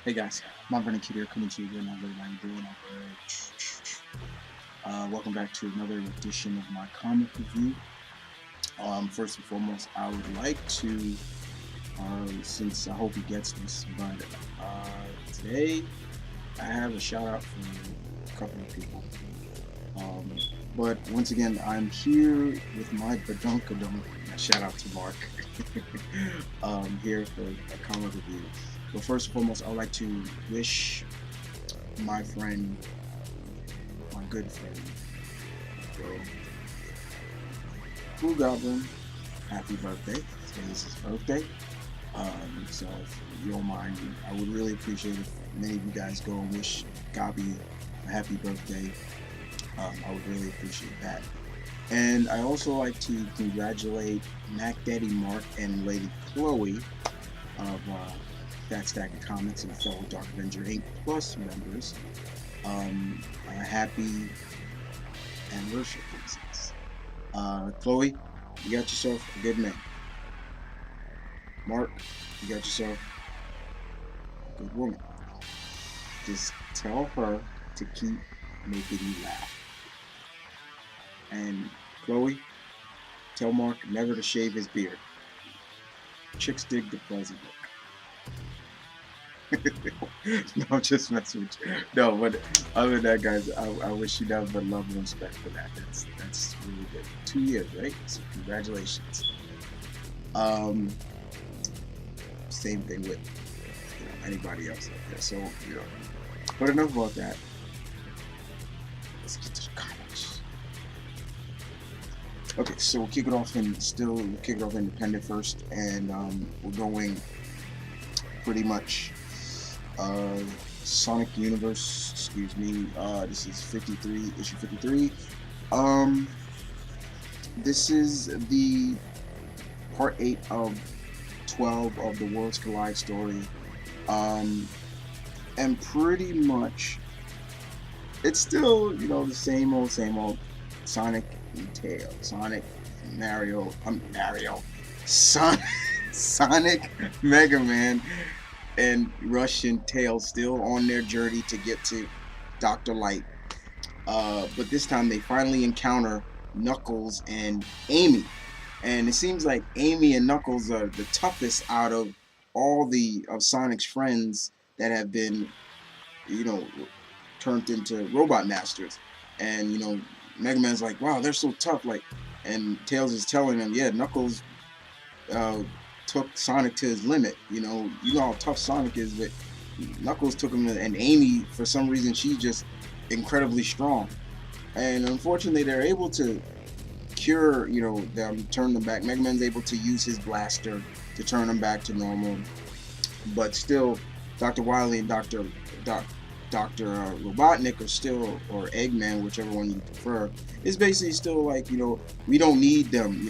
Hey guys, Marvin and Kid here coming to you again. How's everybody doing? Welcome back to another edition of my comic review. First and foremost, I would like to, since I hope he gets this, but today I have a shout out for a couple of people. But once again, I'm here with my badunkadunk. Shout out to Mark. Here for a comic review. But first and foremost, I would like to wish my friend, my good friend, Blue Goblin, happy birthday. Today is his birthday. So if you don't mind, I would really appreciate if many of you guys go and wish Gabi a happy birthday. I would really appreciate that. And I also like to congratulate Mac Daddy Mark and Lady Chloe of That Stack of Comics and fellow Dark Avenger Inc. Plus members. A happy anniversary. Chloe, you got yourself a good man. Mark, you got yourself a good woman. Just tell her to keep making you laugh. And Chloe, tell Mark never to shave his beard. Chicks dig the fuzzy look. No, just messing with you. No, but other than that, guys, I wish you nothing but love and respect for that. That's really good. 2 years, right? So congratulations. Same thing with anybody else out there. So but enough about that. Let's get to the comics. Okay, so we'll kick it off independent first, and we're going pretty much Sonic Universe. Excuse me. This is 53, issue 53. This is the part 8 of 12 of the Worlds Collide story, and pretty much it's still the same old Sonic and Tails, Sonic, Mega Man, and Rush and Tails still on their journey to get to Dr. Light. But this time they finally encounter Knuckles and Amy. And it seems like Amy and Knuckles are the toughest out of all of Sonic's friends that have been, turned into robot masters. And, Mega Man's like, wow, they're so tough. And Tails is telling him, yeah, Knuckles took Sonic to his limit. You know how tough Sonic is, but Knuckles took him and Amy, for some reason, she's just incredibly strong. And unfortunately, they're able to cure, them, turn them back. Mega Man's able to use his blaster to turn them back to normal. But still, Dr. Wily and Dr. Robotnik are still, or Eggman, whichever one you prefer, is basically still like, we don't need them,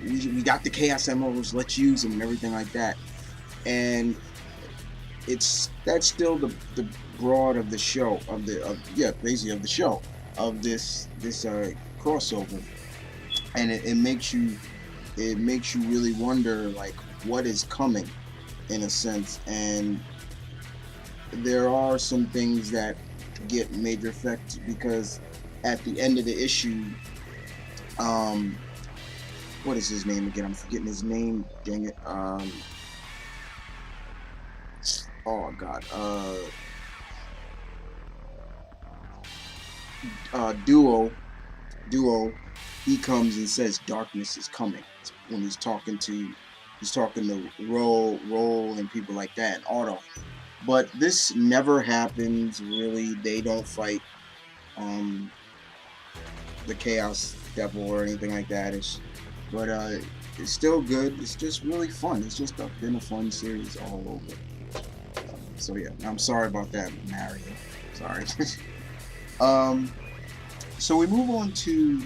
we got the Chaos Emeralds, let's use them and everything like that. And that's still the broad of the show, of the show, of this crossover. And it makes you really wonder, like, what is coming, in a sense. And there are some things that get major effect, because at the end of the issue, what is his name again? I'm forgetting his name. Dang it. Oh God. Duo. He comes and says darkness is coming when he's talking to Roll and people like that, and Auto. But this never happens, really. They don't fight the Chaos Devil or anything like that. It's still good. It's just really fun. It's just been a fun series all over. So yeah, I'm sorry about that, Mario. Sorry. So we move on to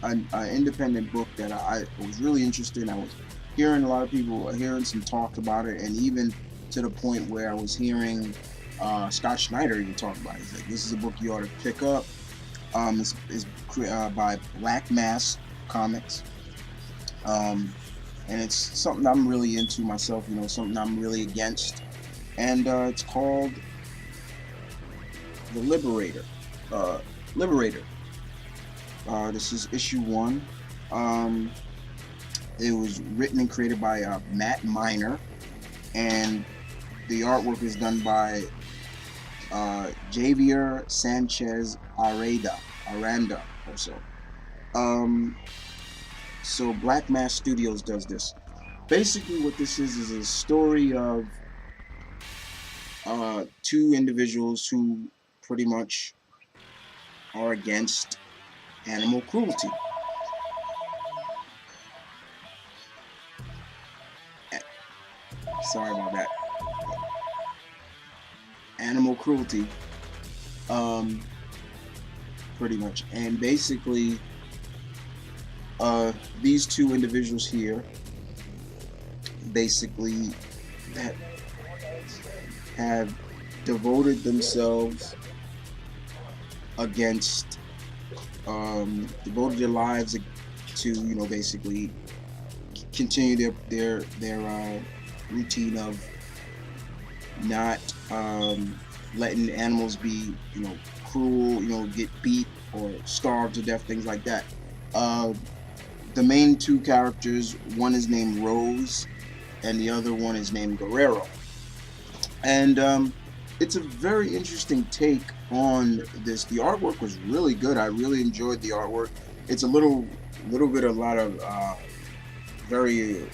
an independent book that I was really interested in. I was hearing a lot of people hearing some talk about it, and even to the point where I was hearing Scott Schneider even talk about it. He's like, this is a book you ought to pick up. It's by Black Mass Comics. And it's something I'm really into myself, something I'm really against. and it's called the Liberator. Liberator. This is issue 1. It was written and created by Matt Miner, and the artwork is done by Javier Sanchez Aranda also. So Black Mass Studios does this. Basically what this is a story of two individuals who pretty much are against animal cruelty. Sorry about that. Animal cruelty, pretty much. And basically, these two individuals here basically have devoted themselves against, devoted their lives to, you know, basically continue their routine of not letting animals be, you know, cruel, you know, get beat or starved to death, things like that. The main two characters, one is named Rose and the other one is named Guerrero. And it's a very interesting take on this. The artwork was really good. I really enjoyed the artwork. It's a lot of very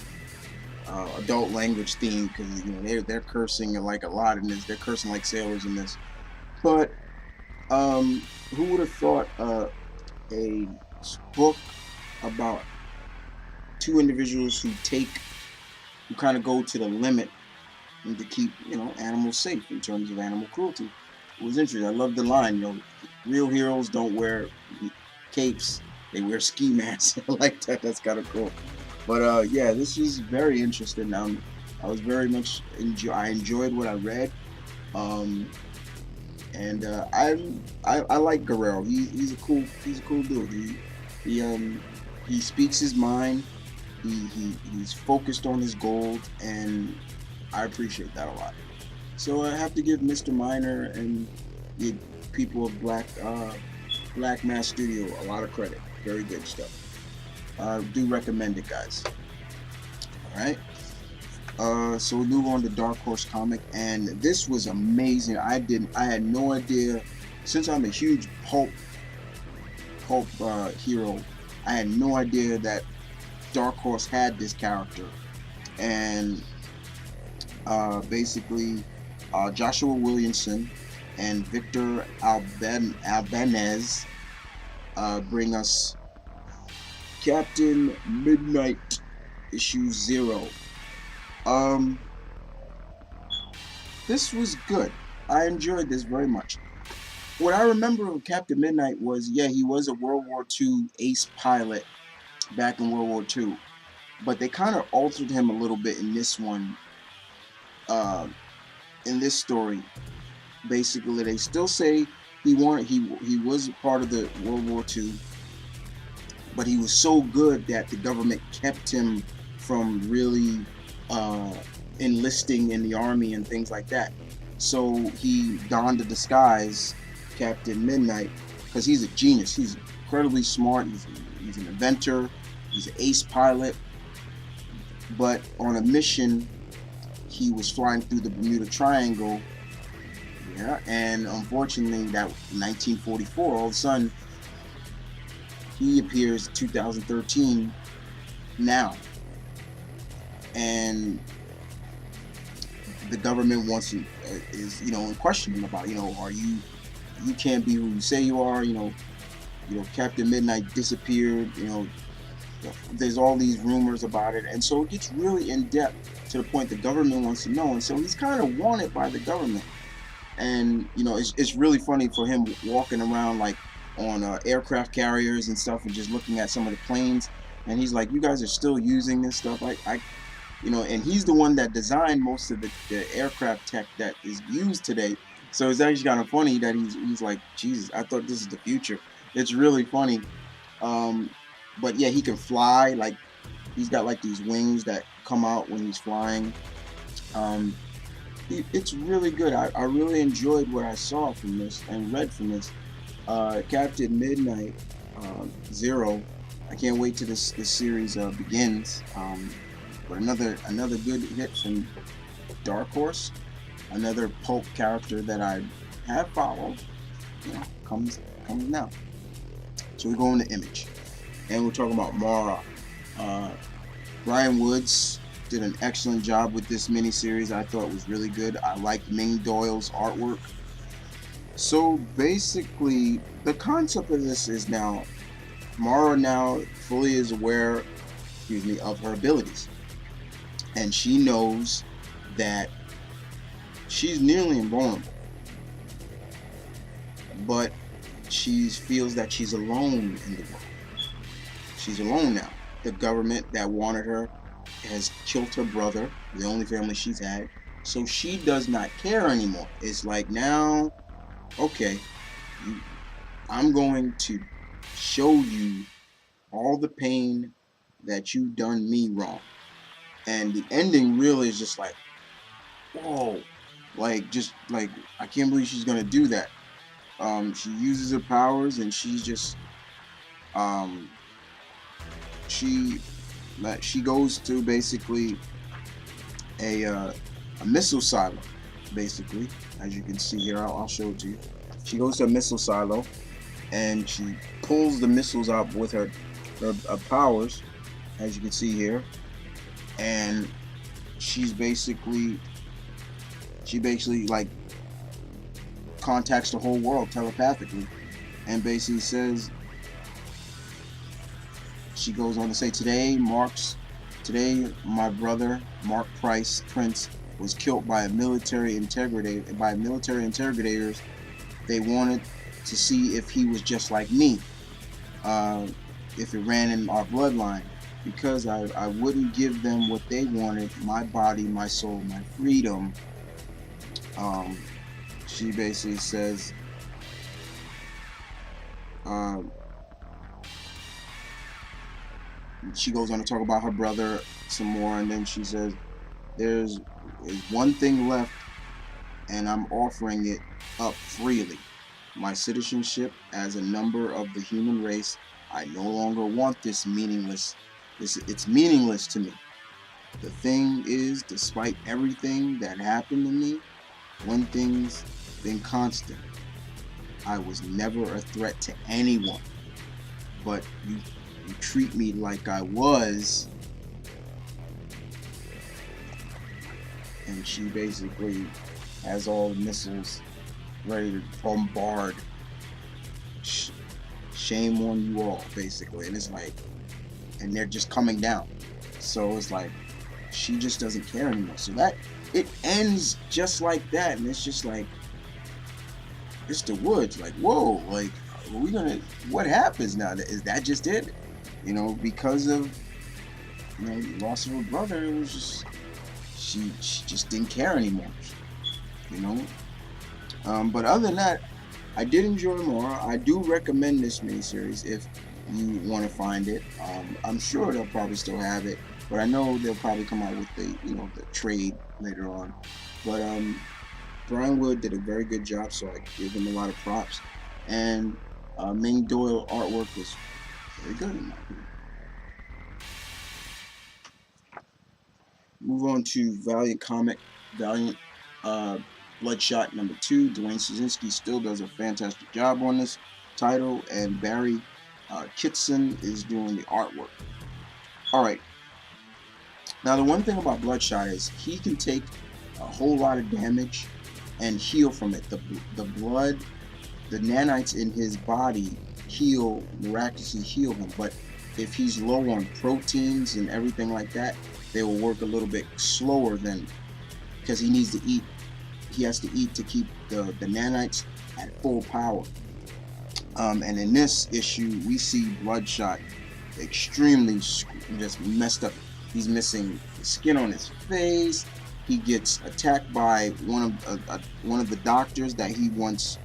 adult language theme, because, you know, they're cursing like a lot in this. They're cursing like sailors in this. But who would have thought a book about two individuals who kind of go to the limit and to keep, you know, animals safe in terms of animal cruelty. It was interesting. I love the line, you know, real heroes don't wear capes, they wear ski masks. I like that. That's kind of cool. But yeah, this is very interesting. I was very much I enjoyed what I read, and I like Guerrero. He's a cool dude. He speaks his mind. He's focused on his goals, and I appreciate that a lot. So I have to give Mr. Miner and the people of Black Mass Studio a lot of credit. Very good stuff. I do recommend it, guys. Alright. So we'll move on to Dark Horse comic, and this was amazing. I had no idea, since I'm a huge pulp hero, I had no idea that Dark Horse had this character. And basically Joshua Williamson and Victor Albanez bring us Captain Midnight issue 0. This was good. I enjoyed this very much. What I remember of Captain Midnight was, yeah, he was a World War II ace pilot back in World War II, but they kind of altered him a little bit in this one. In this story, basically, they still say he was a part of the World War II, but he was so good that the government kept him from really enlisting in the army and things like that. So he donned the disguise, Captain Midnight, because he's a genius. He's incredibly smart. He's an inventor. He's an ace pilot. But on a mission, he was flying through the Bermuda Triangle. Yeah, and unfortunately, that 1944, all of a sudden, he appears in 2013 now. And the government is, you know, questioning about, you know, you can't be who you say you are, you know, Captain Midnight disappeared, you know, there's all these rumors about it, and so it gets really in depth to the point the government wants to know, and so he's kind of wanted by the government. And, you know, it's really funny for him walking around like on aircraft carriers and stuff and just looking at some of the planes, and he's like, you guys are still using this stuff. You know, and he's the one that designed most of the aircraft tech that is used today. So it's actually kind of funny that he's like, Jesus, I thought this is the future. It's really funny. But yeah, he can fly. Like, he's got like these wings that come out when he's flying. it's really good. I really enjoyed what I saw from this and read from this. Captain Midnight Zero. I can't wait till this series begins. But another good hit from Dark Horse, another pulp character that I have followed. You know, comes now. So we're going to Image, and we're talking about Mara. Brian Woods did an excellent job with this miniseries. I thought it was really good. I liked Ming Doyle's artwork. So basically, the concept of this is now Mara now fully is aware, of her abilities, and she knows that she's nearly invulnerable, but she feels that she's alone in the world. She's alone now. The government that wanted her has killed her brother, the only family she's had, so she does not care anymore. It's like, now, okay, I'm going to show you all the pain that you've done me wrong. And the ending really is just like, whoa, just like, I can't believe she's gonna do that. She uses her powers, and she's just she goes to basically a missile silo, basically, as you can see here. I'll show it to you. She goes to a missile silo, and she pulls the missiles out with her powers, as you can see here, and she basically like contacts the whole world telepathically, and basically says, she goes on to say, today my brother Mark Prince was killed by military interrogators. They wanted to see if he was just like me, if it ran in our bloodline, because I wouldn't give them what they wanted, my body, my soul, my freedom. She basically says, she goes on to talk about her brother some more, and then she says, there's one thing left, and I'm offering it up freely. My citizenship as a member of the human race. I no longer want this meaningless. It's meaningless to me. The thing is, despite everything that happened to me, one thing's been constant. I was never a threat to anyone, but you treat me like I was. And she basically has all the missiles ready to bombard. Shame on you all, basically. And it's like, and they're just coming down. So it's like, she just doesn't care anymore. So that, it ends just like that. And it's just like, it's the woods. Like, whoa, like, are we gonna, what happens now? Is that just it? You know, because of, the loss of her brother, it was just, she just didn't care anymore. But other than that, I did enjoy more. I do recommend this miniseries if you want to find it. I'm sure they'll probably still have it, but I know they'll probably come out with the trade later on. But Brian Wood did a very good job, so I give him a lot of props. And Ming Doyle artwork was very good in my opinion. Move on to Valiant Bloodshot #2. Dwayne Szynski still does a fantastic job on this title, and Barry Kitson is doing the artwork. Alright, now the one thing about Bloodshot is he can take a whole lot of damage and heal from it. The blood, the nanites in his body miraculously heal him, but if he's low on proteins and everything like that, they will work a little bit slower because he needs to eat. He has to eat to keep the nanites at full power. And in this issue, we see Bloodshot extremely just messed up. He's missing skin on his face. He gets attacked by one of the doctors that he once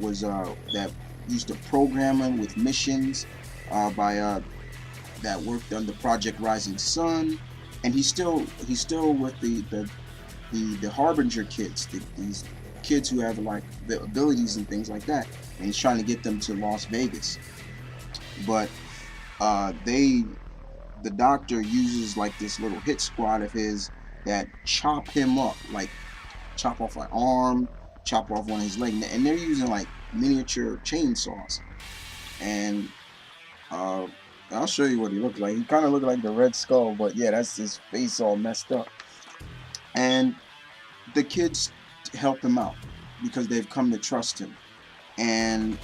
was that used to program him with missions that worked under Project Rising Sun, and he's still with the the Harbinger kids, these kids who have like the abilities and things like that, and he's trying to get them to Las Vegas. But the Doctor uses like this little hit squad of his that chop him up, like chop off an arm, chop off one of his legs, and they're using like miniature chainsaws. And I'll show you what he looked like. He kind of looked like the Red Skull, but yeah, that's his face all messed up. And the kids help him out because they've come to trust him, and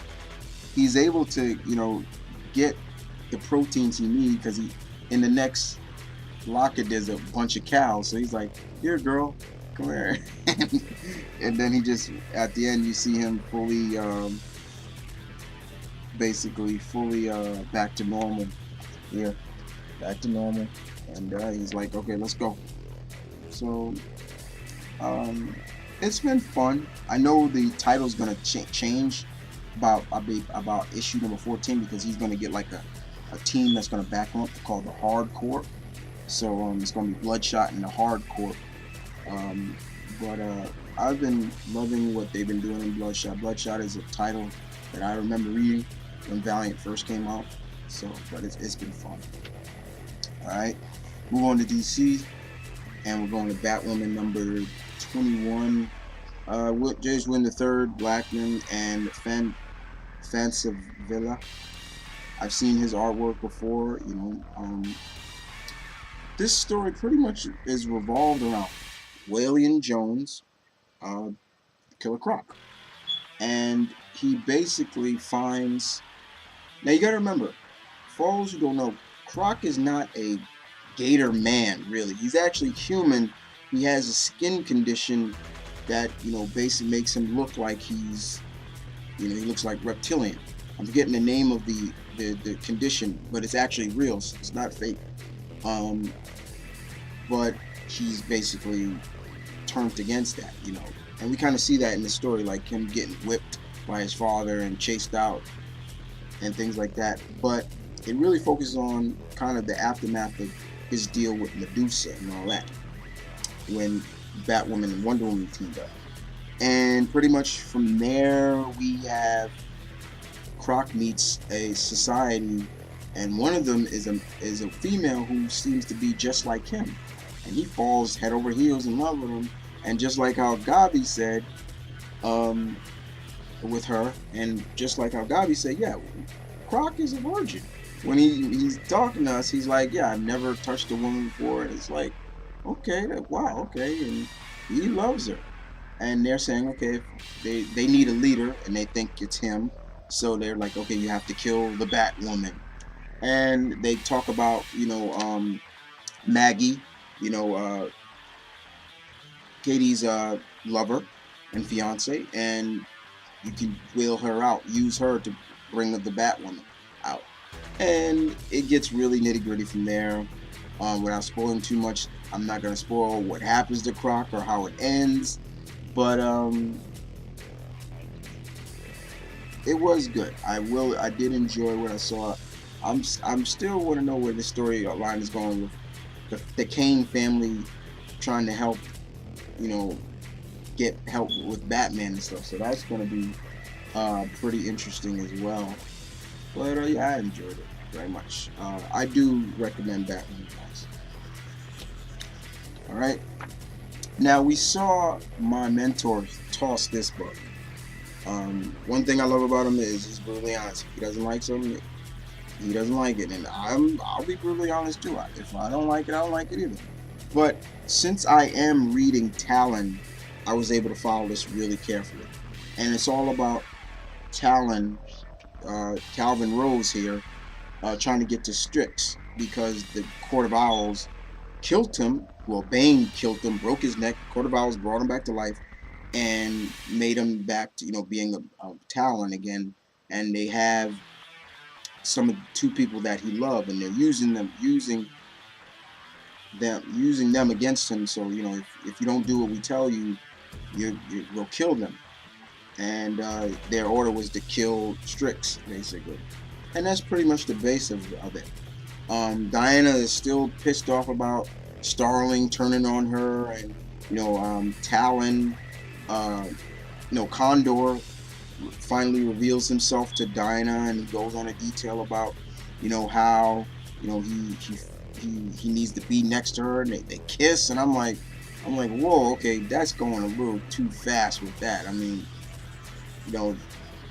he's able to, you know, get the proteins he needs, because he, in the next locket there's a bunch of cows, so he's like, here girl, come here. And then he just, at the end you see him fully basically fully back to normal. Yeah, back to normal. And he's like, okay, let's go. So it's been fun. I know the title's gonna change about issue number 14, because he's gonna get like a team that's gonna back him up called the Hardcore. So it's gonna be Bloodshot and the Hardcore. But I've been loving what they've been doing in Bloodshot. Bloodshot is a title that I remember reading when Valiant first came out. So, but it's been fun. All right, move on to DC, and we're going to Batwoman number 21. James Wynn III, Blackman, and Fancevilla. I've seen his artwork before. You know, this story pretty much is revolved around Waylon Jones, Killer Croc, and he basically finds. Now you gotta remember, for those who don't know, Croc is not a gator man, really. He's actually human. He has a skin condition that, you know, basically makes him look like he's, you know, he looks like reptilian. I'm forgetting the name of the condition, but it's actually real. It's not fake. But he's basically turned against that, you know. And we kind of see that in the story, like him getting whipped by his father and chased out and things like that. But it really focuses on kind of the aftermath of his deal with Medusa and all that, when Batwoman and Wonder Woman teamed up. And pretty much from there we have Croc meets a society, and one of them is a female who seems to be just like him, and he falls head over heels in love with him. And just like how Gabi said with her, and just like how Gabi said, yeah, Croc is a virgin. When he's talking to us, he's like, yeah, I've never touched a woman before. And it's like, okay, wow, okay. And he loves her. And they're saying, okay, they need a leader, and they think it's him. So they're like, okay, you have to kill the Batwoman. And they talk about, you know, Maggie, you know, Katie's lover and fiance, and you can wheel her out, use her to bring the Batwoman out. And it gets really nitty gritty from there. Without spoiling too much, I'm not gonna spoil what happens to Croc or how it ends, but it was good. I did enjoy what I saw. I'm still want to know where the storyline is going with the Kane family trying to help, you know, get help with Batman and stuff. So that's going to be pretty interesting as well. But yeah, I enjoyed it very much. I do recommend Batman, guys. All right. Now we saw my mentor toss this book. One thing I love about him is he's brutally honest. If he doesn't like something, he doesn't like it, and I'll be brutally honest too. If I don't like it, I don't like it either. But since I am reading Talon, I was able to follow this really carefully, and it's all about Talon, Calvin Rose here, trying to get to Strix because the Court of Owls killed him. Well, Bane killed him, broke his neck. Court of Owls brought him back to life and made him back to, you know, being a Talon again. And they have some of the two people that he loved, and they're using them against him. So, you know, if you don't do what we tell you, we'll kill them. And their order was to kill Strix, basically. And that's pretty much the base of it. Diana is still pissed off about Starling turning on her, and Talon, Condor finally reveals himself to Dinah, and he goes on a detail about, how, he needs to be next to her, and they kiss, and I'm like, whoa, okay, that's going a little too fast with that. I mean,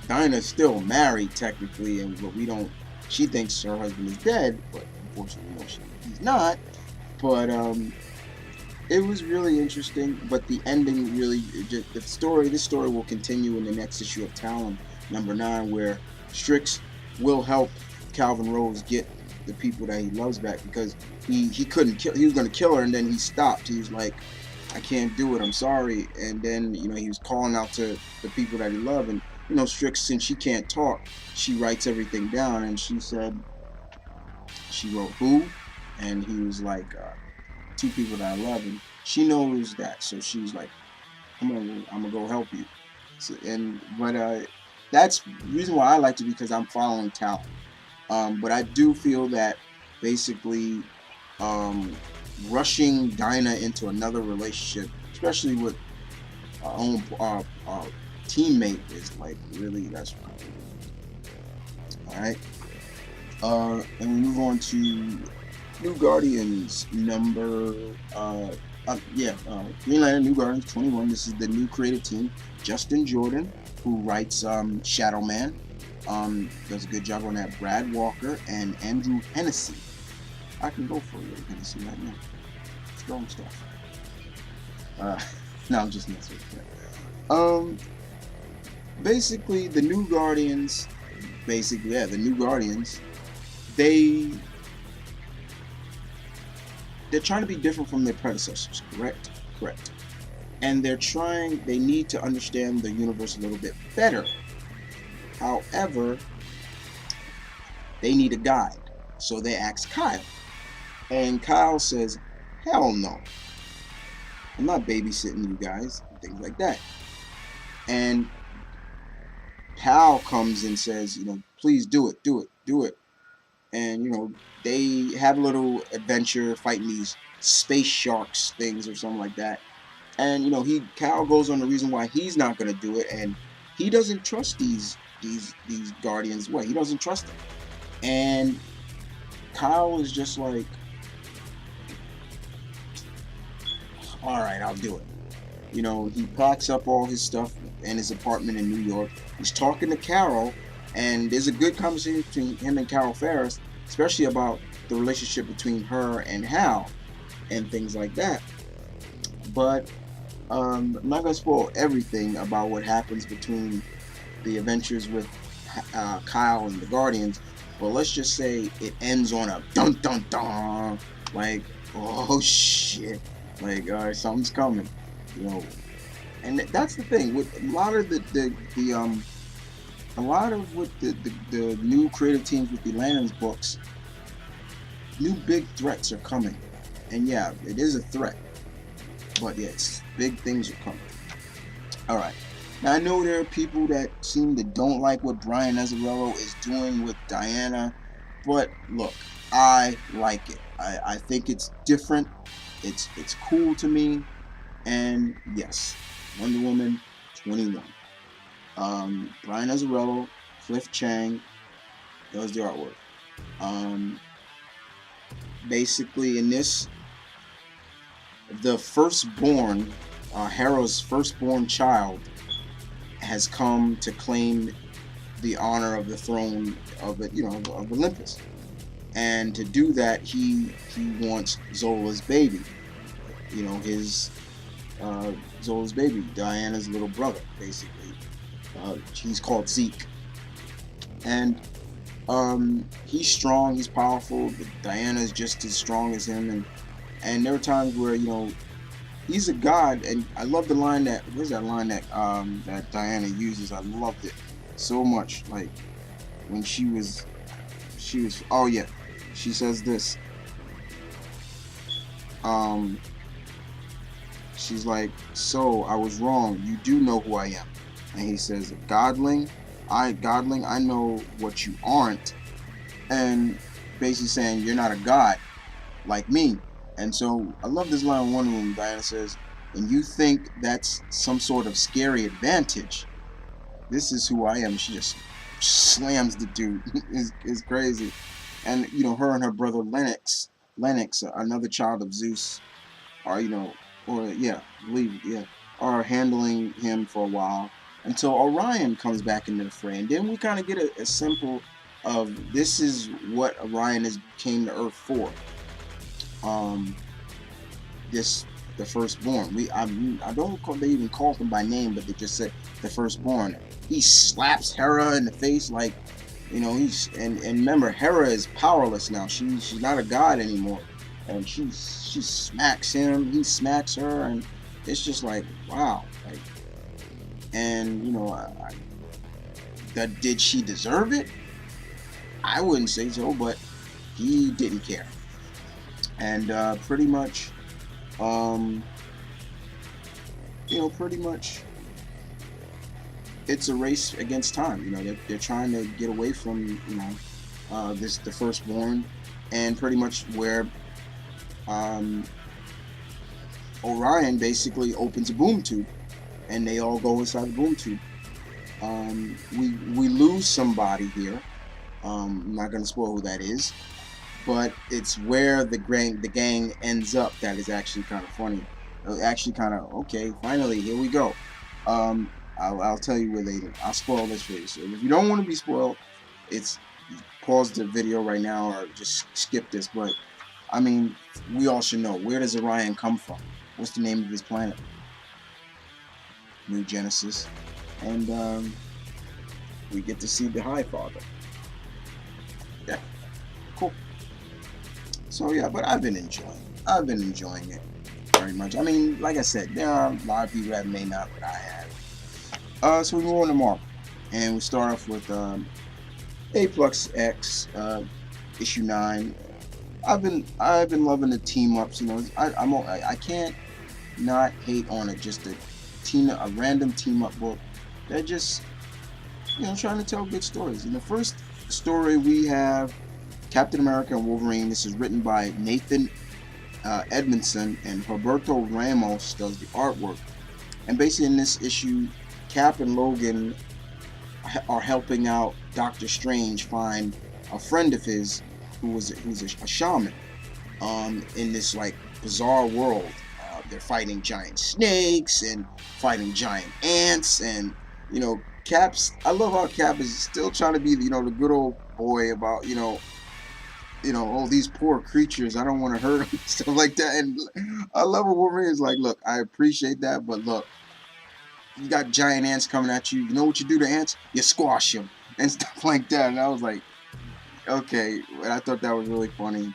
Dinah's still married technically, but she thinks her husband is dead, but unfortunately, he's not. But it was really interesting, but the ending really, this story will continue in the next issue of Talon, #9, where Strix will help Calvin Rose get the people that he loves back, because he couldn't kill, he was going to kill her, and then he stopped. He was like, I can't do it, I'm sorry. And then, he was calling out to the people that he loved, and, Strix, since she can't talk, she writes everything down, and she said, she wrote who, and he was like, 2 people that I love, and she knows that, so she's like, I'm gonna go help you. So, but that's the reason why I liked it, because I'm following Talon. But I do feel that basically rushing Dinah into another relationship, especially with our own teammate, is like, really, that's right. Alright. And we move on to New Guardians number Green Lantern New Guardians 21. This is the new creative team. Justin Jordan, who writes Shadow Man, does a good job on that. Brad Walker and Andrew Hennessy. I can go for a little Hennessy right now. Strong stuff. No, I'm just messing with that. Basically, the New Guardians. The New Guardians. They're trying to be different from their predecessors, correct? Correct. And they need to understand the universe a little bit better. However, they need a guide. So they ask Kyle. And Kyle says, hell no. I'm not babysitting you guys, and things like that. And Hal comes and says, please do it. And, they have a little adventure fighting these space sharks things or something like that. And, Cal goes on the reason why he's not going to do it. And he doesn't trust these Guardians. He doesn't trust them. And Kyle is just like, all right, I'll do it. He packs up all his stuff in his apartment in New York. He's talking to Carol, and there's a good conversation between him and Carol Ferris, especially about the relationship between her and Hal and things like that. But I'm not going to spoil everything about what happens between the adventures with Kyle and the Guardians, but let's just say it ends on a dun dun dun, like, oh shit, like, all right, something's coming, And that's the thing with a lot of the new creative teams with the Lanterns books. New big threats are coming, and yeah, it is a threat, but yes, big things are coming. All right, now I know there are people that don't like what Brian Azzarello is doing with Diana, but look, I like it. I think it's different. It's cool to me, and yes, Wonder Woman 21. Brian Azzarello, Cliff Chang does the artwork. Basically, in this, the firstborn, Hera's firstborn child, has come to claim the honor of the throne of of Olympus, and to do that, he wants Zola's baby. Zola's baby, Diana's little brother, basically. He's called Zeke, and he's strong, he's powerful, but Diana's just as strong as him, and there are times where he's a god, and I love the line that that Diana uses. I loved it so much. Like when she was oh yeah, she says this. She's like, so I was wrong. You do know who I am. And he says, Godling, I know what you aren't. And basically saying you're not a god like me. And so I love this line in Wonder Woman. Diana says, and you think that's some sort of scary advantage, this is who I am. She just slams the dude. Is crazy. And you know, her and her brother Lennox, another child of Zeus, are, you know, or yeah, believe, yeah, are handling him for a while until Orion comes back into the fray. And then we kind of get a simple of this is what Orion has came to Earth for. The firstborn. I don't recall they even called him by name, but they just said the firstborn. He slaps Hera in the face like, you know, and remember, Hera is powerless now. She's not a god anymore, and she smacks him. He smacks her, and it's just like, wow. Like, and you know, did she deserve it? I wouldn't say so, but he didn't care, and pretty much. You know, pretty much it's a race against time. You know, they're trying to get away from, you know, the firstborn, and pretty much where Orion basically opens a boom tube, and they all go inside the boom tube. We lose somebody here. I'm not going to spoil who that is, but it's where the gang ends up that is actually kind of funny. Actually kind of, okay, finally, here we go. I'll tell you where later. I'll spoil this for you. So if you don't want to be spoiled, it's pause the video right now or just skip this. But I mean, we all should know, where does Orion come from? What's the name of his planet? New Genesis. And we get to see the High Father. Yeah, cool. So yeah, but I've been enjoying it very much. I mean, like I said, there are a lot of people that may not, but I have. So we move on to Marvel, and we start off with A+X issue 9. I've been loving the team ups. You know, I can't not hate on it. Just a random team up book that just, you know, trying to tell good stories. In the first story we have Captain America and Wolverine. This is written by Nathan Edmondson, and Roberto Ramos does the artwork. And basically in this issue, Cap and Logan are helping out Doctor Strange find a friend of his who's a shaman in this like bizarre world. They're fighting giant snakes and fighting giant ants, and you know, I love how Cap is still trying to be, you know, the good old boy about, you know, oh, these poor creatures, I don't want to hurt them, stuff like that. And I love what Wolverine is like, look, I appreciate that, but look, you got giant ants coming at you. You know what you do to ants? You squash them and stuff like that. And I was like, okay. And I thought that was really funny.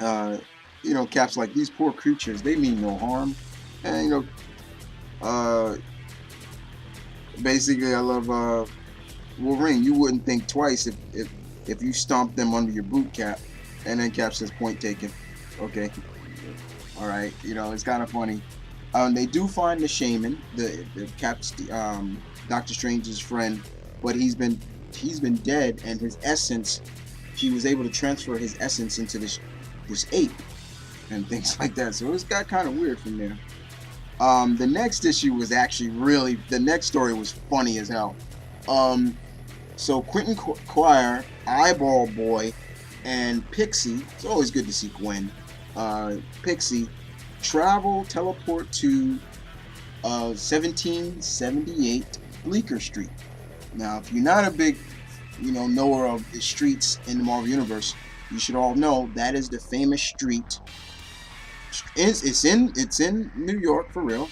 You know, Cap's like, these poor creatures, they mean no harm. And, you know, basically, I love Wolverine. You wouldn't think twice if you stomped them under your boot, Cap. And then Cap says, point taken. Okay. All right. You know, it's kind of funny. They do find the shaman, the Cap's Doctor Strange's friend, but he's been dead, and his essence, he was able to transfer his essence into this ape and things like that. So it got kind of weird from there. The next issue was actually the next story was funny as hell. So Quentin Quire, Eyeball Boy, and Pixie, it's always good to see Gwen, Pixie, teleport to 1778 Bleecker Street. Now, if you're not a big, you know, knower of the streets in the Marvel Universe, you should all know that is the famous street. It's in New York for real.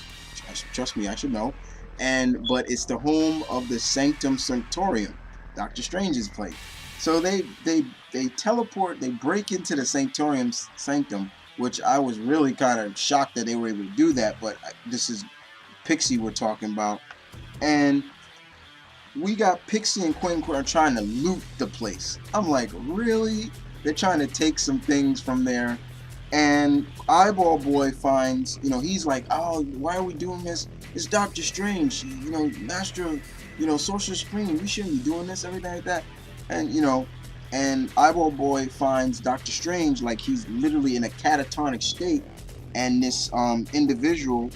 Trust me, I should know. But it's the home of the Sanctum Sanctorum, Doctor Strange's place. So they teleport, they break into the Sanctum, which I was really kind of shocked that they were able to do that. But this is Pixie we're talking about, and we got Pixie and Quentin trying to loot the place. I'm like, really? They're trying to take some things from there. And Eyeball Boy finds, you know, he's like, oh, why are we doing this? It's Doctor Strange, you know, master of, you know, Sorcerer Supreme. We shouldn't be doing this, everything like that. And, you know, and Eyeball Boy finds Doctor Strange like he's literally in a catatonic state. and this individual,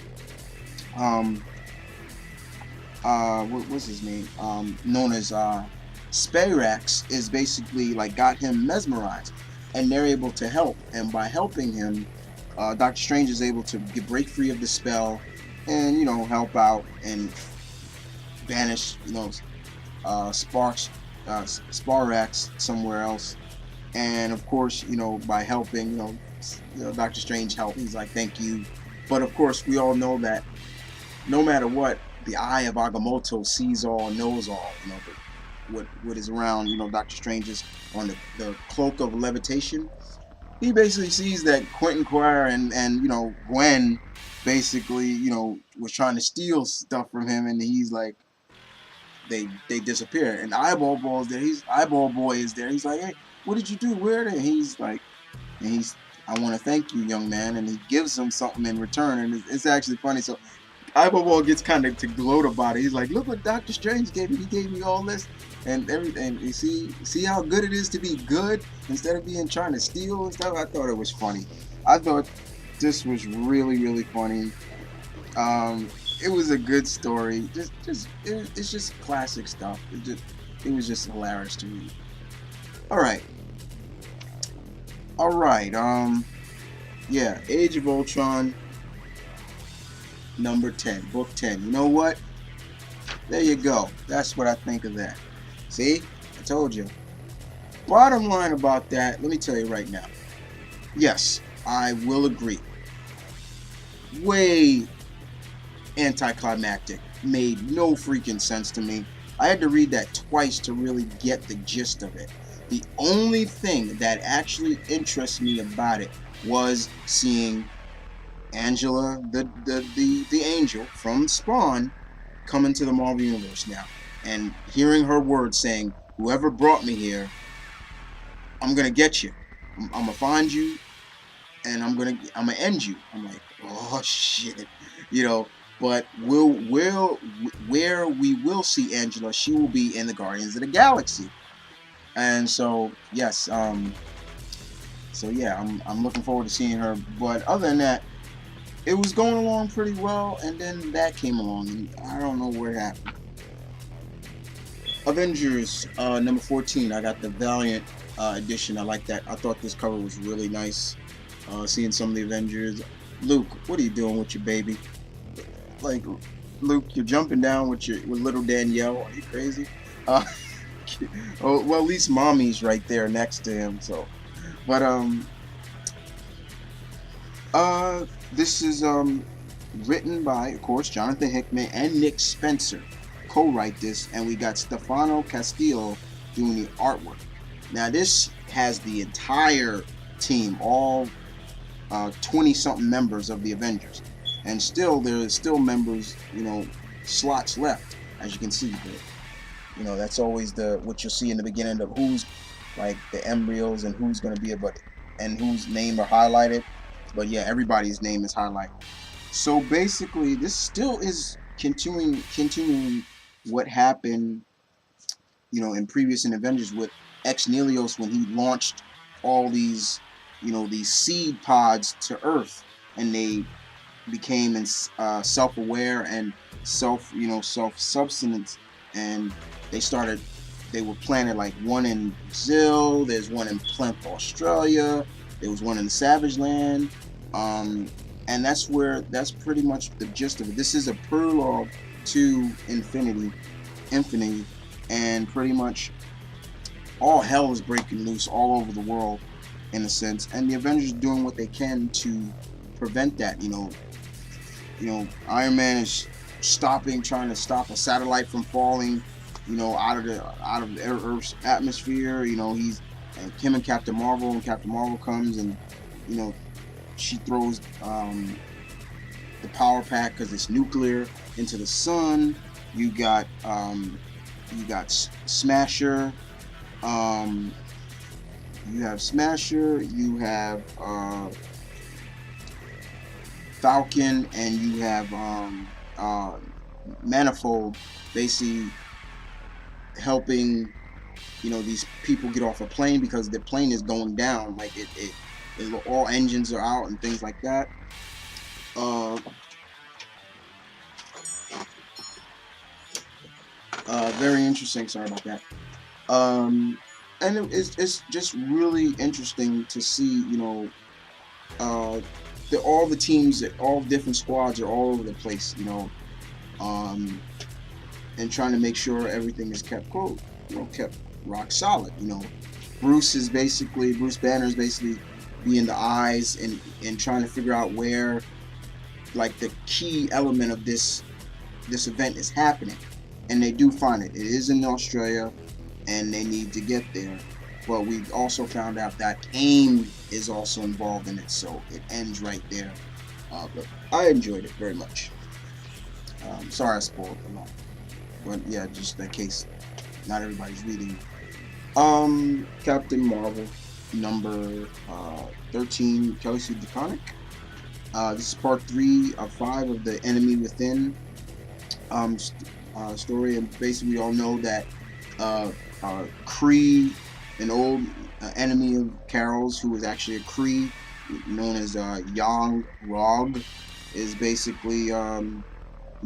what's his name, known as Sparax, is basically like got him mesmerized, and they're able to help, and by helping him, Doctor Strange is able to break free of the spell, and help out and banish Sparax somewhere else. And of course, by helping, Doctor Strange help, he's like, thank you. But of course, we all know that no matter what, the eye of Agamotto sees all, knows all. What is around, Doctor Strange's on the cloak of levitation. He basically sees that Quentin Quire and Gwen basically, was trying to steal stuff from him, and he's like, they disappear. And Eyeball Boy is there. He's like, hey, what did you do? Where are they? And he's like, I want to thank you, young man. And he gives him something in return, and it's actually funny. So Eyeball Boy gets kind of to gloat about it. He's like, look what Doctor Strange gave me. He gave me all this and everything. You see how good it is to be good instead of being trying to steal and stuff. I thought it was funny. I thought this was really, really funny. It was a good story. It's just classic stuff. It was just hilarious to read. All right. Yeah, Age of Ultron, number 10, book 10. You know what? There you go. That's what I think of that. See? I told you. Bottom line about that, let me tell you right now. Yes, I will agree. Way anticlimactic. Made no freaking sense to me. I had to read that twice to really get the gist of it. The only thing that actually interests me about it was seeing Angela, the angel from Spawn, come into the Marvel Universe now, and hearing her words saying, "Whoever brought me here, I'm gonna get you. I'm gonna find you, and I'm gonna end you." I'm like, oh shit, But where we will see Angela, she will be in the Guardians of the Galaxy, and so yes, so yeah, I'm looking forward to seeing her. But other than that, it was going along pretty well, and then that came along, and I don't know what happened. Avengers number 14. I got the Valiant edition. I like that. I thought this cover was really nice. Seeing some of the Avengers. Luke, what are you doing with your baby? Like, Luke, you're jumping down with little Danielle. Are you crazy? Oh, well, at least mommy's right there next to him. So, but this is written by, of course, Jonathan Hickman and Nick Spencer co-write this, and we got Stefano Castillo doing the artwork. Now this has the entire team, all 20-something members of the Avengers, and still there's still members, slots left, as you can see. But that's always what you'll see in the beginning of who's like the embryos and who's going to be and whose name are highlighted. But yeah, everybody's name is highlighted. So basically, this still is continuing what happened, in previous in Avengers with Ex Nihilios, when he launched all these, these seed pods to Earth, and they became self-aware and self-subsistence, and they were planted, like one in Brazil, there's one in Plemp, Australia, there was one in the Savage Land, and that's pretty much the gist of it. This is a prologue to Infinity, and pretty much all hell is breaking loose all over the world, in a sense, and the Avengers are doing what they can to prevent that. Iron Man is trying to stop a satellite from falling, out of Earth's atmosphere. And him and Captain Marvel comes, and she throws the power pack, because it's nuclear, into the sun. You got Smasher. You have Smasher. You have Falcon, and you have Manifold, basically helping these people get off a plane, because the plane is going down. Like all engines are out and things like that. Uh, very interesting. Sorry about that. And it's just really interesting to see, you know, all the teams, all different squads are all over the place, you know, and trying to make sure everything is kept cool, you know, kept rock solid. You know, Bruce Banner is basically being the eyes and trying to figure out where, like, the key element of this event is happening, and they do find it. It is in Australia, and they need to get there. But we also found out that AIM is also involved in it, so it ends right there. But I enjoyed it very much. Sorry I spoiled a lot, but yeah, just in case not everybody's reading. Captain Marvel number 13, Kelly Sue DeConnick. This is part 3 of 5 of the Enemy Within story, and basically we all know that Kree, an old enemy of Carol's, who was actually a Kree known as Yang Rog, is basically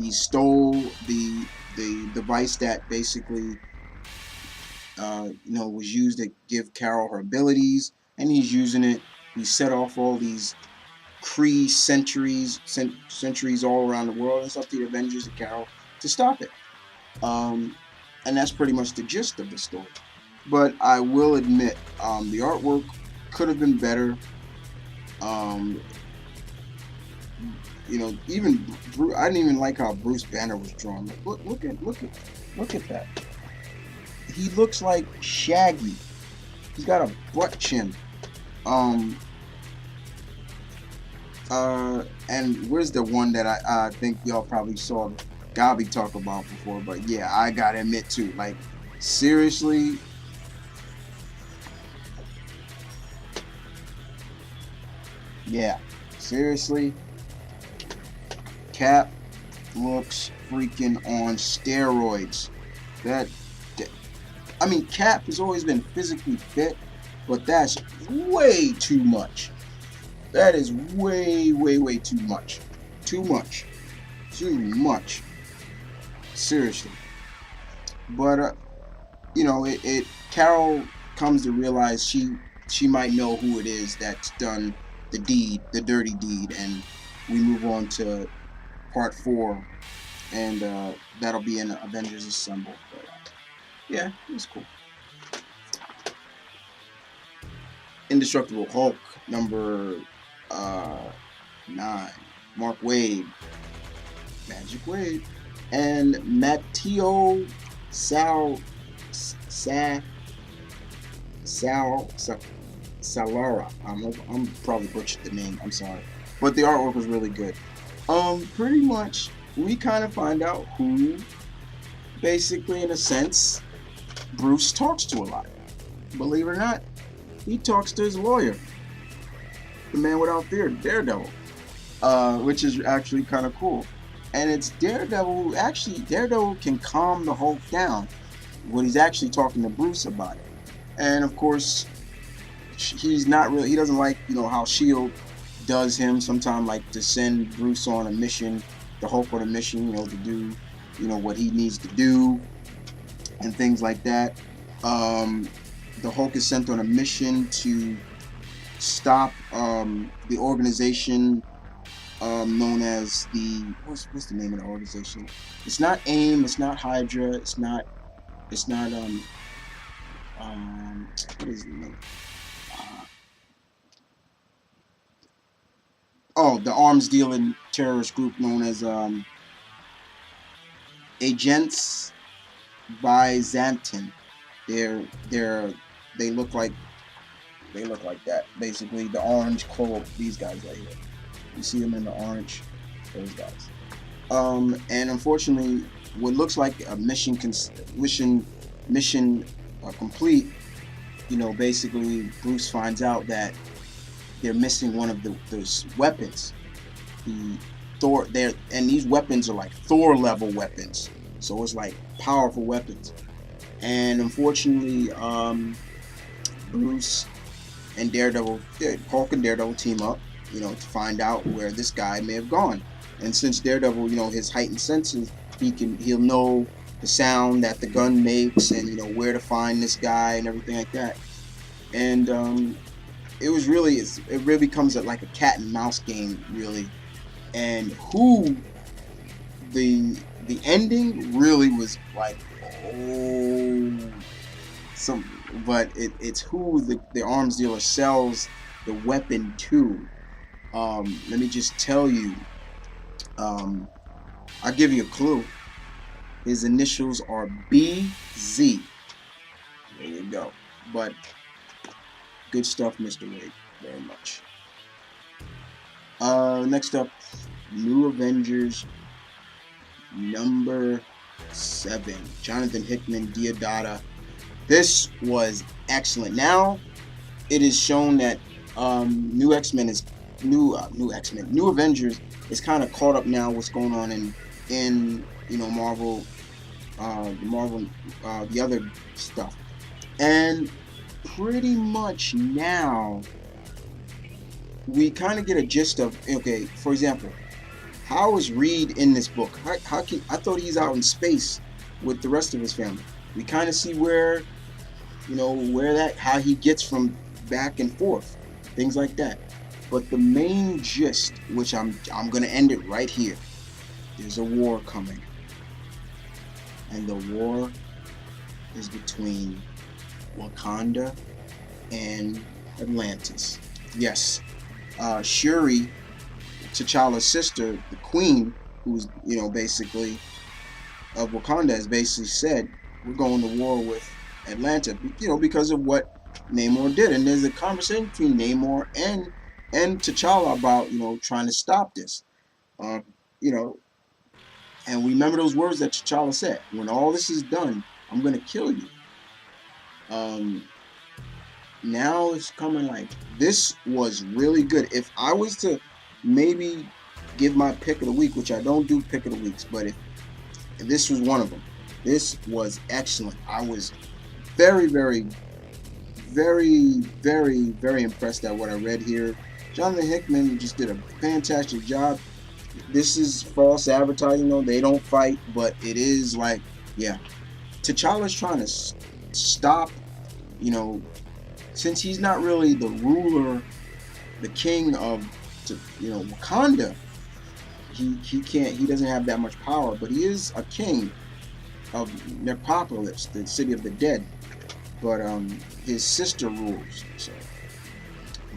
he stole the device that basically you know, was used to give Carol her abilities, and he's using it. He set off all these Kree sentries all around the world, and it's up to the Avengers and Carol to stop it. And that's pretty much the gist of the story. But I will admit, the artwork could have been better. You know, even I didn't even like how Bruce Banner was drawn. Like, look at that. He looks like Shaggy. He's got a butt chin. And where's the one that I think y'all probably saw Gabi talk about before? But yeah, I gotta admit too. Like, seriously. Yeah, seriously. Cap looks freaking on steroids. I mean, Cap has always been physically fit, but that's way too much. That is way too much. Too much. Seriously. But you know, Carol comes to realize she might know who it is that's done the deed, the dirty deed, and we move on to part 4, and that'll be in Avengers Assemble. But yeah, it's cool. Indestructible Hulk number 9, Mark Waid, Magic Wade, and Matteo Salara. I'm probably butchered the name. I'm sorry, but the artwork was really good. Pretty much we kind of find out who, basically, in a sense, Bruce talks to a lot. Believe it or not, he talks to his lawyer, the man without fear, Daredevil, which is actually kind of cool. And it's Daredevil Daredevil can calm the Hulk down when he's actually talking to Bruce about it. And of course, he doesn't like, you know, how SHIELD does him sometimes, like to send Bruce on a mission, the Hulk on a mission, you know, to do, you know, what he needs to do and things like that. The Hulk is sent on a mission to stop the organization known as what's the name of the organization? It's not AIM, it's not Hydra, it's not what is the name? The arms dealing terrorist group known as Agents Byzantin. They look like that. Basically, the orange cloak. These guys right here. You see them in the orange. Those guys. And unfortunately, what looks like a mission complete. You know, basically, Bruce finds out that they're missing one of those weapons. And these weapons are like Thor level weapons. So it's like powerful weapons. And unfortunately, Bruce and Hulk and Daredevil team up, you know, to find out where this guy may have gone. And since Daredevil, you know, his heightened senses, he'll know the sound that the gun makes, and you know where to find this guy and everything like that. And it really becomes like a cat and mouse game, really. And who the ending really was like, oh, some, but it's who the arms dealer sells the weapon to. Let me just tell you, I'll give you a clue. His initials are BZ. There you go. But good stuff, Mr. Wade. Very much. Next up, New Avengers number 7. Jonathan Hickman, Deodato. This was excellent. Now it is shown that New Avengers is kind of caught up now. What's going on in you know Marvel, the other stuff, and pretty much now we kind of get a gist of, okay, for example, how is Reed in this book? I thought he's out in space with the rest of his family. We kind of see where, you know, how he gets from back and forth, things like that. But the main gist, which I'm gonna end it right here. There's a war coming, and the war is between Wakanda and Atlantis. Yes, Shuri, T'Challa's sister, the Queen, who's, you know, basically of Wakanda, has basically said we're going to war with Atlanta, you know, because of what Namor did. And there's a conversation between Namor and T'Challa about, you know, trying to stop this. You know, and we remember those words that T'Challa said: "When all this is done, I'm gonna kill you." Now it's coming. Like, this was really good. If I was to maybe give my pick of the week, which I don't do pick of the weeks, but if this was one of them, this was excellent. I was very, very, very, very, very impressed at what I read here. Jonathan Hickman just did a fantastic job. This is false advertising, though. They don't fight, but it is like, yeah, T'Challa's trying to stop, you know, since he's not really the ruler, the king of, you know, Wakanda. He doesn't have that much power, but he is a king of Necropolis, the city of the dead. But his sister rules. So,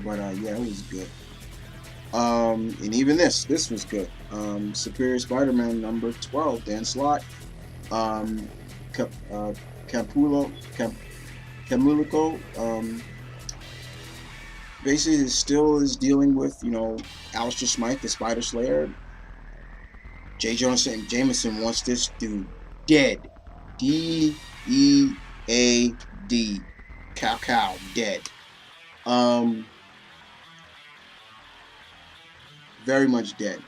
but yeah, it was good. And even this was good. Superior Spider-Man number 12, Dan Slott. Camulico, basically still is dealing with, you know, Alistair Smythe, the Spider Slayer. J. Jonah Jameson wants this dude dead. D-E-A-D. Cow, dead. Very much dead.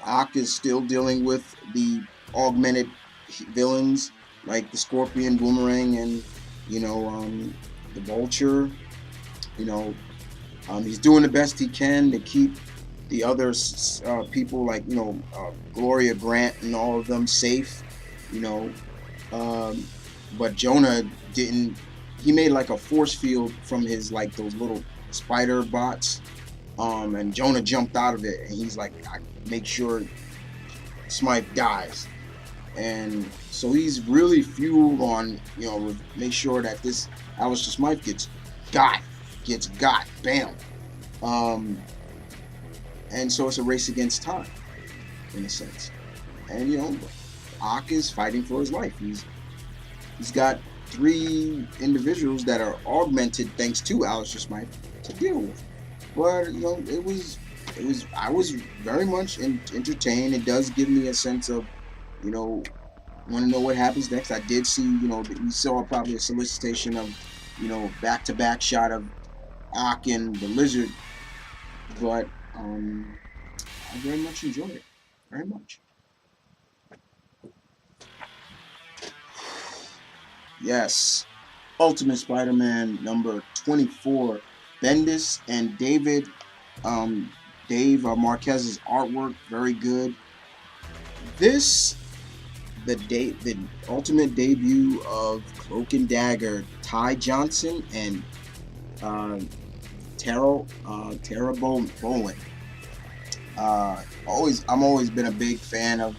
Ock is still dealing with the augmented villains like the Scorpion, Boomerang, and, you know, the Vulture. You know, he's doing the best he can to keep the other people, like, you know, Gloria Grant and all of them safe. You know, but Jonah didn't. He made like a force field from his, like, those little spider bots. And Jonah jumped out of it, and he's like, I make sure Smythe dies. And so he's really fueled on, you know, make sure that this Alistair Smythe gets got, bam. And so it's a race against time, in a sense. And, you know, Ock is fighting for his life. He's got 3 individuals that are augmented thanks to Alistair Smythe to deal with. But, you know, I was very much entertained. It does give me a sense of, you know, want to know what happens next. I did see, you know, we saw probably a solicitation of, you know, back-to-back shot of Ock and the Lizard. But I very much enjoyed it. Very much. Yes. Ultimate Spider-Man number 24. Bendis and Dave Marquez's artwork, very good. This, the ultimate debut of Cloak and Dagger, Ty Johnson and Tara Bowen. I'm always been a big fan of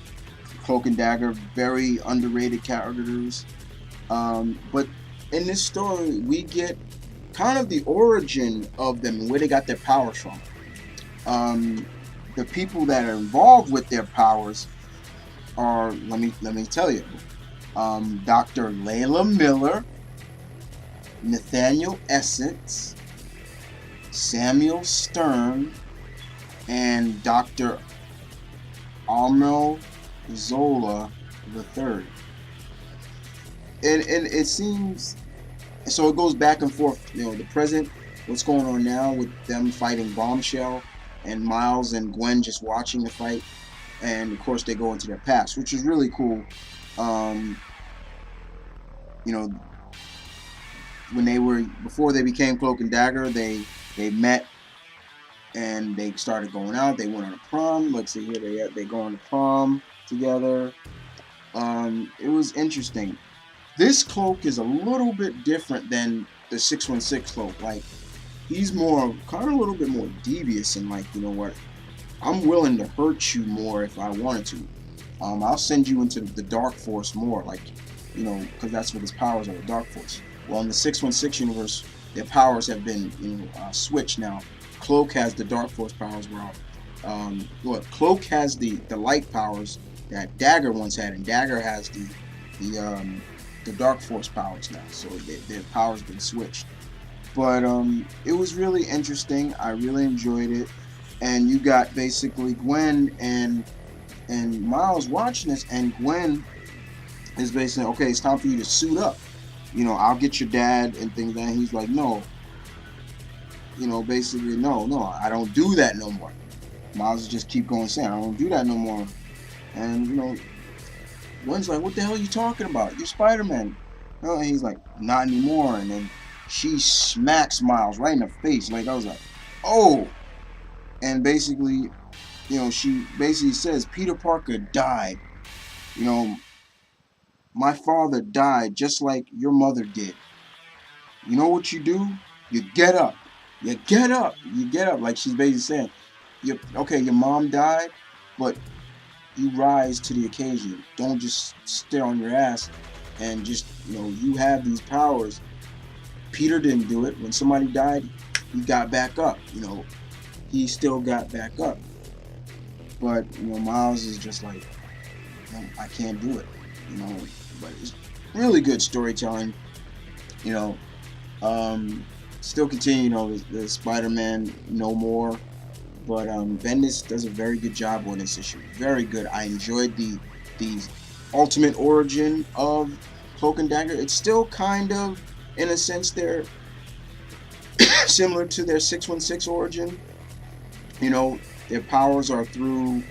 Cloak and Dagger, very underrated characters. But in this story, we get kind of the origin of them and where they got their powers from. The people that are involved with their powers are, let me tell you, Dr. Layla Miller, Nathaniel Essex, Samuel Stern, and Dr. Armel Zola III. And it seems, so it goes back and forth, the present, what's going on now with them fighting Bombshell, and Miles and Gwen just watching the fight, and of course they go into their past, which is really cool. When before they became Cloak and Dagger, they met and they started going out. They went on a prom. Let's see here, they go on a prom together. It was interesting. This Cloak is a little bit different than the 616 Cloak. Like, he's kind of a little bit more devious and like, you know what, I'm willing to hurt you more if I wanted to. I'll send you into the Dark Force more, like, because that's what his powers are, the Dark Force. Well, in the 616 universe, their powers have been, switched now. Cloak has the Dark Force powers, while Cloak has the light powers that Dagger once had, and Dagger has the Dark Force powers now. So their powers been switched. But it was really interesting. I really enjoyed it. And you got basically Gwen and Miles watching this, and Gwen is basically, okay, it's time for you to suit up. I'll get your dad and things like that. And he's like, no. Basically, no, I don't do that no more. Miles just keep going saying, I don't do that no more. And, Gwen's like, what the hell are you talking about? You're Spider-Man. And he's like, not anymore. And then she smacks Miles right in the face. Like, I was like, oh. And basically, she basically says, Peter Parker died. My father died just like your mother did. You know what you do? You get up. You get up. You get up. Like, she's basically saying, your mom died, but you rise to the occasion. Don't just stay on your ass and just, you have these powers. Peter didn't do it. When somebody died, he got back up. He still got back up. But, Miles is just like, I can't do it. But it's really good storytelling. Still continue, the Spider-Man No More. But Bendis does a very good job on this issue. Very good. I enjoyed the ultimate origin of Cloak and Dagger. It's still kind of, in a sense, they're similar to their 616 origin. Their powers are through,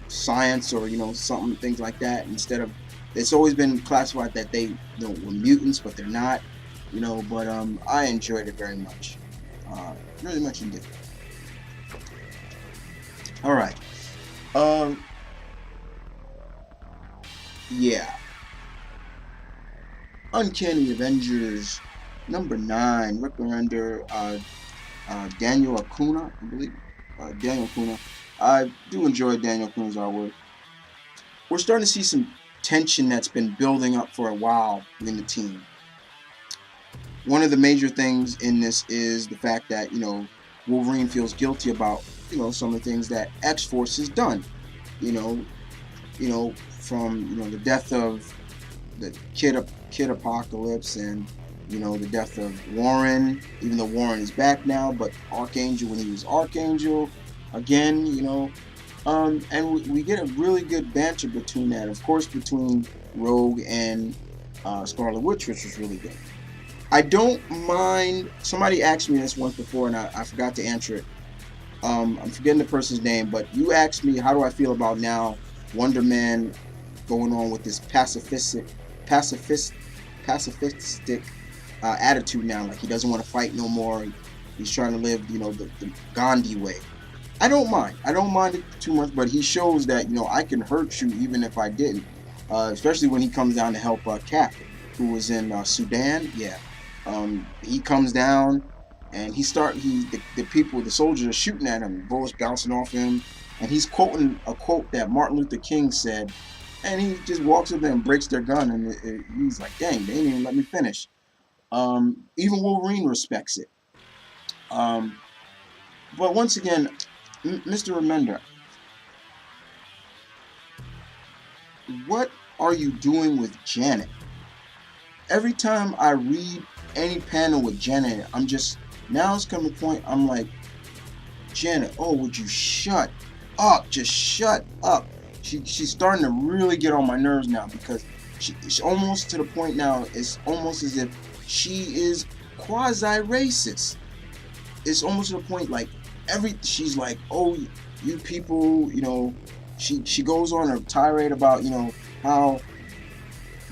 science or, something, things like that. Instead of, it's always been classified that they, were mutants, but they're not. But I enjoyed it very much. Really much indeed. All right. Yeah. Uncanny Avengers number 9, written under Daniel Acuna, I believe. Daniel Acuna. I do enjoy Daniel Acuna's artwork. We're starting to see some tension that's been building up for a while in the team. One of the major things in this is the fact that, Wolverine feels guilty about, some of the things that X-Force has done. From, the death of the Kid Apocalypse and, the death of Warren, even though Warren is back now, but Archangel when he was Archangel, again, and we get a really good banter between that, of course, between Rogue and Scarlet Witch, which was really good. I don't mind, somebody asked me this once before and I forgot to answer it. I'm forgetting the person's name, but you asked me, how do I feel about now Wonder Man going on with this pacifistic attitude now, like he doesn't want to fight no more. He's trying to live, you know, the Gandhi way. I don't mind. I don't mind it too much, but he shows that, you know, I can hurt you even if I didn't. Especially when he comes down to help Cap, who was in Sudan. Yeah, he comes down and the people, the soldiers are shooting at him, bullets bouncing off him, and he's quoting a quote that Martin Luther King said, and he just walks up there and breaks their gun, and he's like, dang, they didn't even let me finish. Even Wolverine respects it. But once again, Mr. Remender, what are you doing with Janet? Every time I read any panel with Janet, I'm just, now it's coming to the point, I'm like, Janet, oh, would you shut up? Just shut up. She's starting to really get on my nerves now, because she's almost to the point now, it's almost as if she is quasi-racist. It's almost to the point, like, she's like, oh, you people, you know, she goes on a tirade about, you know,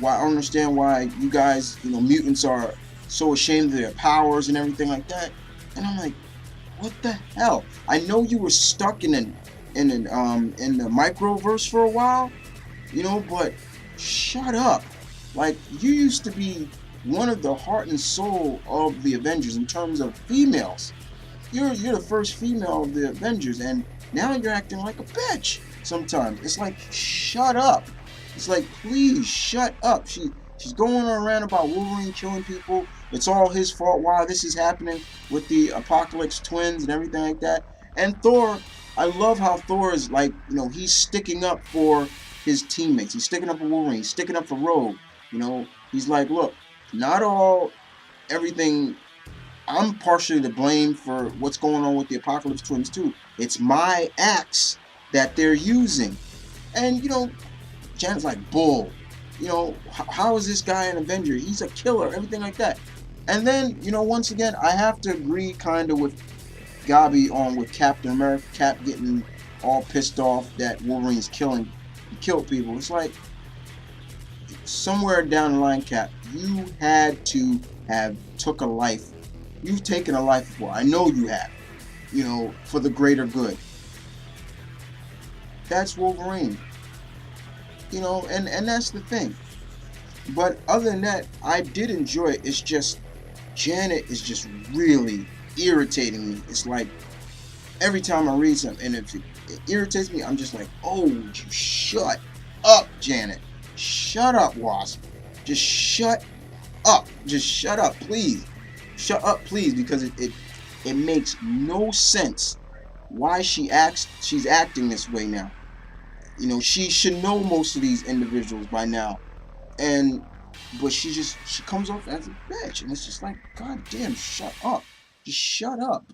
why I don't understand why you guys, you know, mutants are so ashamed of their powers and everything like that. And I'm like, what the hell? I know you were stuck in the microverse for a while, you know, but shut up. Like, you used to be one of the heart and soul of the Avengers in terms of females. You're the first female of the Avengers, and now you're acting like a bitch sometimes. It's like, shut up. It's like, please shut up. She's going around about Wolverine killing people. It's all his fault why this is happening with the Apocalypse twins and everything like that. And Thor, I love how Thor is like, you know, he's sticking up for his teammates. He's sticking up for Wolverine. He's sticking up for Rogue. You know, he's like, look, everything, I'm partially to blame for what's going on with the Apocalypse twins too. It's my axe that they're using. And, you know, Janet's like, bull. You know, how is this guy an Avenger? He's a killer, everything like that. And then, you know, once again, I have to agree kind of with Gabi with Captain America, Cap getting all pissed off that Wolverine's killed people. It's like, somewhere down the line, Cap, you had to have took a life. You've taken a life before. I know you have. You know, for the greater good. That's Wolverine. You know, and that's the thing. But other than that, I did enjoy it. It's just, Janet is just really irritating me. It's like, every time I read something, and if it irritates me, I'm just like, oh, would you shut up, Janet. Shut up, Wasp. Just shut up. Just shut up, please. Shut up, please, because it makes no sense why she's acting this way now. You know, she should know most of these individuals by now, but she comes off as a bitch, and it's just like, god damn, shut up, just shut up.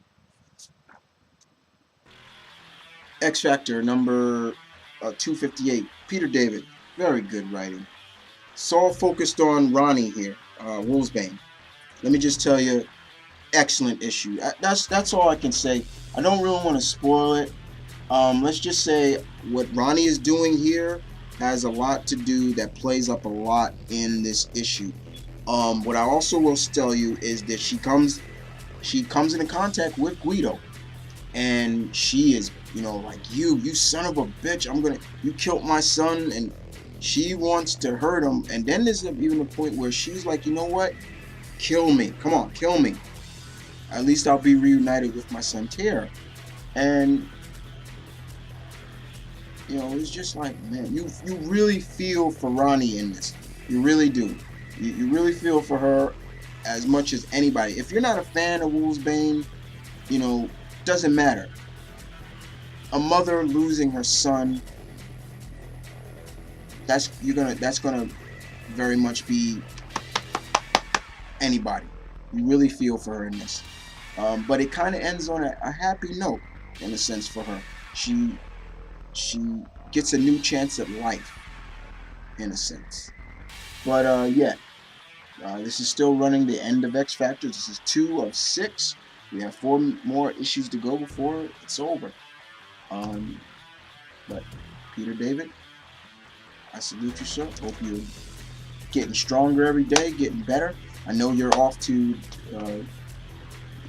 X Factor number 258, Peter David, very good writing. It's all focused on Ronnie here, Wolfsbane. Let me just tell you, excellent issue. That's all I can say. I don't really want to spoil it. Let's just say what Ronnie is doing here has a lot to do that plays up a lot in this issue. What I also will tell you is that she comes into contact with Guido, and she is, you know, like, you son of a bitch, you killed my son, and she wants to hurt him. And then there's even a point where she's like, you know what, kill me, come on, kill me, at least I'll be reunited with my son Tara. And you know, it's just like, man, you really feel for Ronnie in this. You really do. You really feel for her as much as anybody. If you're not a fan of Wolfsbane, you know, doesn't matter. A mother losing her son, that's gonna very much be anybody. You really feel for her in this. But it kind of ends on a happy note, in a sense, for her. She gets a new chance at life, in a sense. But yeah, this is still running the end of X Factor. This is 2 of 6. We have 4 more issues to go before it's over. But Peter David, I salute you, sir. Hope you're getting stronger every day, getting better. I know you're off to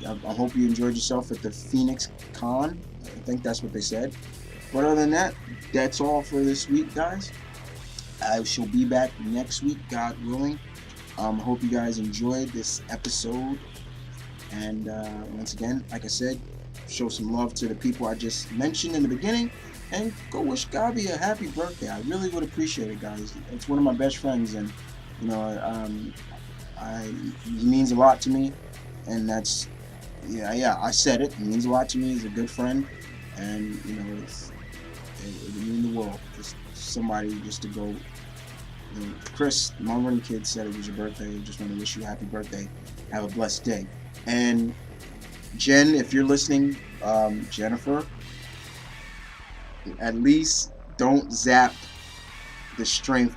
I hope you enjoyed yourself at the Phoenix Con. I think that's what they said. But other than that, that's all for this week, guys. I shall be back next week, God willing. Hope you guys enjoyed this episode. And once again, like I said, show some love to the people I just mentioned in the beginning. And go wish Gabi a happy birthday. I really would appreciate it, guys. It's one of my best friends, and you know, he means a lot to me. And that's, yeah, I said it. He means a lot to me. He's a good friend, and you know, it would mean the world. Just somebody just to go. You know, Chris, my running kid, said it was your birthday. I just want to wish you a happy birthday. Have a blessed day. And Jen, if you're listening, Jennifer, at least don't zap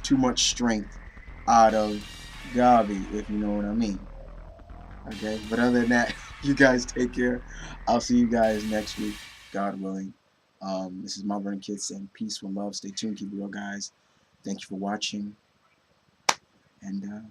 too much strength out of Gabi, if you know what I mean. Okay, but other than that, you guys take care. I'll see you guys next week, God willing. This is my running kid saying peace and love. Stay tuned, keep it real, guys. Thank you for watching, and